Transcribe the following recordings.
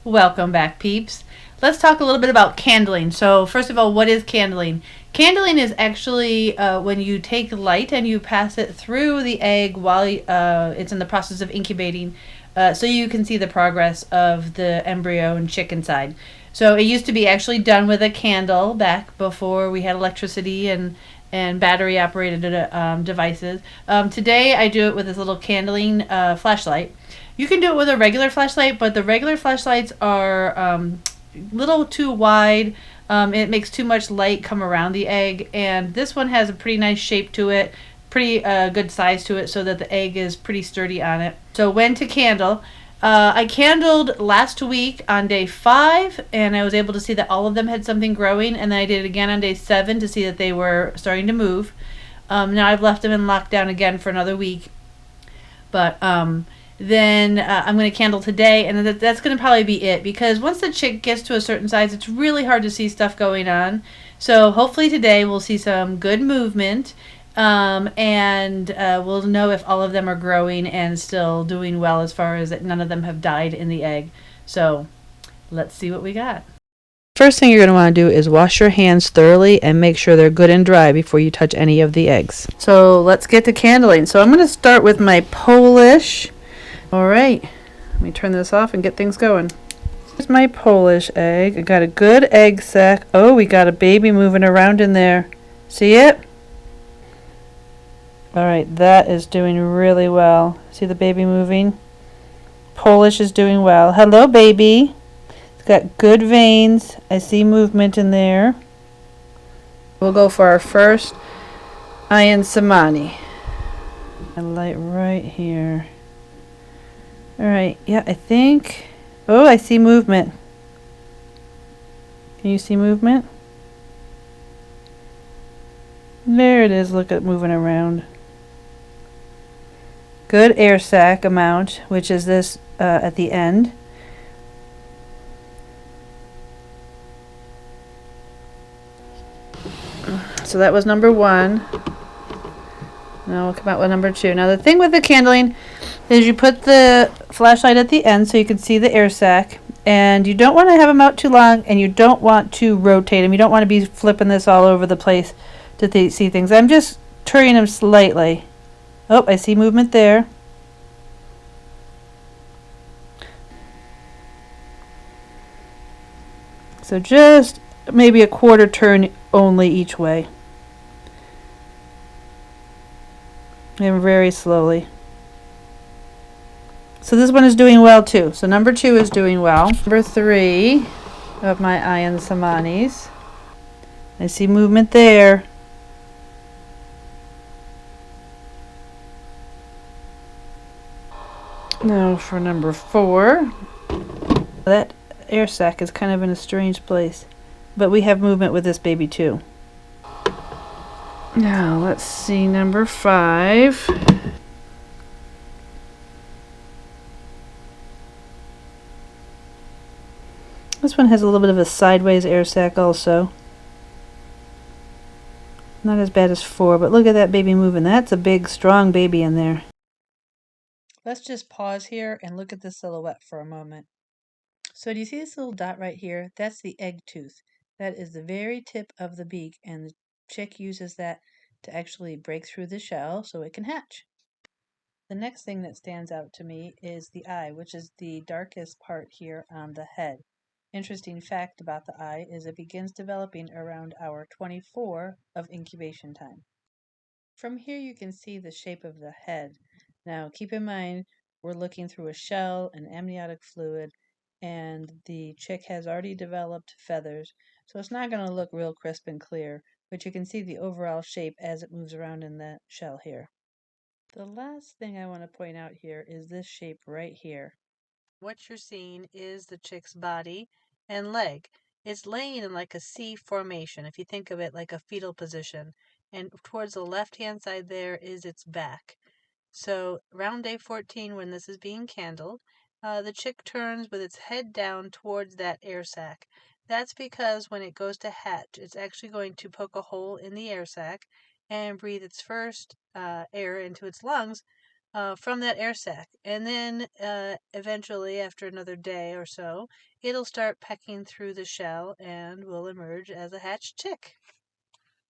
Welcome back, peeps. Let's talk a little bit about candling. So, first of all, what is candling? Candling is actually when you take light and you pass it through the egg while it's in the process of incubating, so you can see the progress of the embryo and chick inside. So, it used to be actually done with a candle back before we had electricity and battery operated devices. Today, I do it with this little candling flashlight. You can do it with a regular flashlight, but the regular flashlights are little too wide. It makes too much light come around the egg, and this one has a pretty nice shape to it, pretty good size to it, so that the egg is pretty sturdy on it. So when to candle? I candled last week on day 5, and I was able to see that all of them had something growing, and then I did it again on day 7 to see that they were starting to move. Now I've left them in lockdown again for another week, but then I'm going to candle today, and that's going to probably be it, because once the chick gets to a certain size, it's really hard to see stuff going on. So hopefully today we'll see some good movement, and we'll know if all of them are growing and still doing well, as far as that none of them have died in the egg. So let's see what we got. First thing you're going to want to do is wash your hands thoroughly and make sure they're good and dry before you touch any of the eggs. So let's get to candling. So I'm going to start with my Polish. All right, let me turn this off and get things going. Here's my Polish egg. I got a good egg sac. Oh, we got a baby moving around in there. See it? All right, that is doing really well. See the baby moving? Polish is doing well. Hello, baby. It's got good veins. I see movement in there. We'll go for our first Ayan Cemani. A light right here. All right, yeah, I think, oh, I see movement. Can you see movement? There it is, look at moving around. Good air sac amount, which is this at the end. So that was number 1. Now we'll come out with number 2. Now the thing with the candling is you put the flashlight at the end so you can see the air sac, and you don't want to have them out too long, and you don't want to rotate them. You don't want to be flipping this all over the place to see things. I'm just turning them slightly. Oh, I see movement there. So just maybe a quarter turn only each way. And very slowly. So this one is doing well too. So number 2 is doing well. Number 3 of my Ayan Cemanis. I see movement there. Now for number 4. That air sac is kind of in a strange place, but we have movement with this baby too. Now let's see number 5. This one has a little bit of a sideways air sac also. Not as bad as 4, but look at that baby moving. That's a big, strong baby in there. Let's just pause here and look at the silhouette for a moment. So do you see this little dot right here? That's the egg tooth. That is the very tip of the beak, and the chick uses that to actually break through the shell so it can hatch. The next thing that stands out to me is the eye, which is the darkest part here on the head. Interesting fact about the eye is it begins developing around hour 24 of incubation time. From here you can see the shape of the head. Now keep in mind we're looking through a shell and amniotic fluid, and the chick has already developed feathers, so it's not going to look real crisp and clear, but you can see the overall shape as it moves around in that shell here. The last thing I want to point out here is this shape right here. What you're seeing is the chick's body and leg. It's laying in like a C formation, if you think of it like a fetal position. And towards the left-hand side there is its back. So around day 14, when this is being candled, the chick turns with its head down towards that air sac. That's because when it goes to hatch, it's actually going to poke a hole in the air sac and breathe its first air into its lungs from that air sac. And then eventually, after another day or so, it'll start pecking through the shell and will emerge as a hatched chick.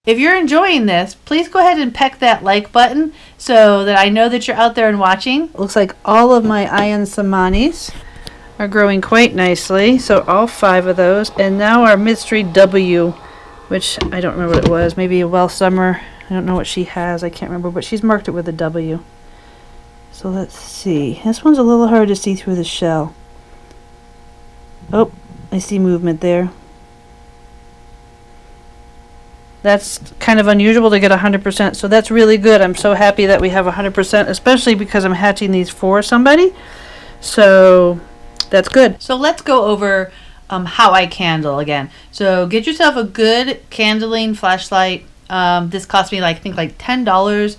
If you're enjoying this, please go ahead and peck that like button so that I know that you're out there and watching. Looks like all of my Ayan Cemanis are growing quite nicely. So all 5 of those. And now our mystery W, which I don't remember what it was. Maybe a well summer. I don't know what she has. I can't remember, but she's marked it with a W. So let's see. This one's a little hard to see through the shell. Oh, I see movement there. That's kind of unusual to get 100%, so that's really good. I'm so happy that we have 100%, especially because I'm hatching these for somebody. So that's good. So let's go over how I candle again. So get yourself a good candling flashlight. This cost me I think like $10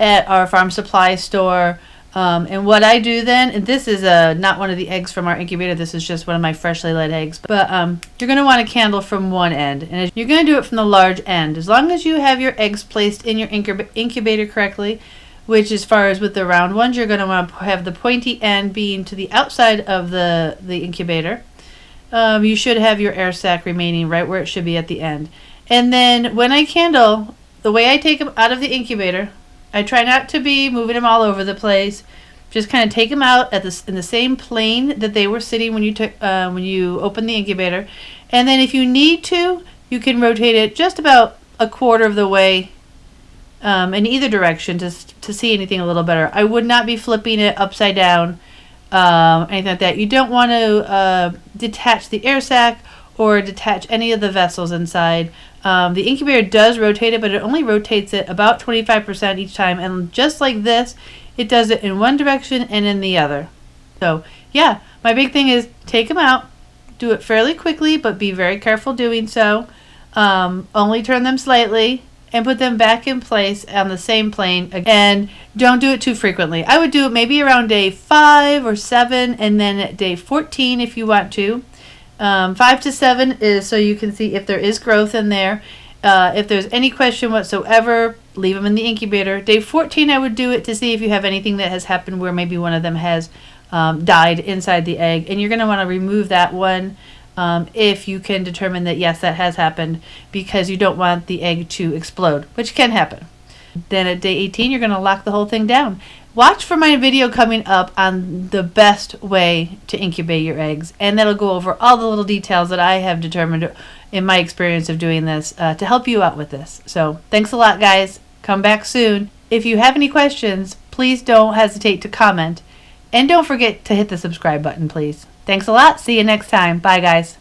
at our farm supply store. And what I do then, and this is not one of the eggs from our incubator, this is just one of my freshly laid eggs, but you're going to want a candle from one end, and you're going to do it from the large end. As long as you have your eggs placed in your incubator correctly, which as far as with the round ones, you're going to want to have the pointy end being to the outside of the incubator. You should have your air sac remaining right where it should be at the end. And then when I candle, the way I take them out of the incubator, I try not to be moving them all over the place. Just kind of take them out in the same plane that they were sitting when you open the incubator. And then if you need to, you can rotate it just about a quarter of the way in either direction to see anything a little better. I would not be flipping it upside down, anything like that. You don't want to detach the air sac or detach any of the vessels inside. The incubator does rotate it, but it only rotates it about 25% each time. And just like this, it does it in one direction and in the other. So yeah, my big thing is take them out, do it fairly quickly, but be very careful doing so. Only turn them slightly and put them back in place on the same plane. And don't do it too frequently. I would do it maybe around day 5 or 7, and then at day 14 if you want to. 5 to 7 is so you can see if there is growth in there. If there's any question whatsoever, leave them in the incubator. Day 14, I would do it to see if you have anything that has happened where maybe one of them has died inside the egg. And you're going to want to remove that one if you can determine that, yes, that has happened, because you don't want the egg to explode, which can happen. Then at day 18, you're going to lock the whole thing down. Watch for my video coming up on the best way to incubate your eggs, and that'll go over all the little details that I have determined in my experience of doing this to help you out with this. So thanks a lot, guys. Come back soon. If you have any questions, please don't hesitate to comment, and don't forget to hit the subscribe button, please. Thanks a lot. See you next time. Bye, guys.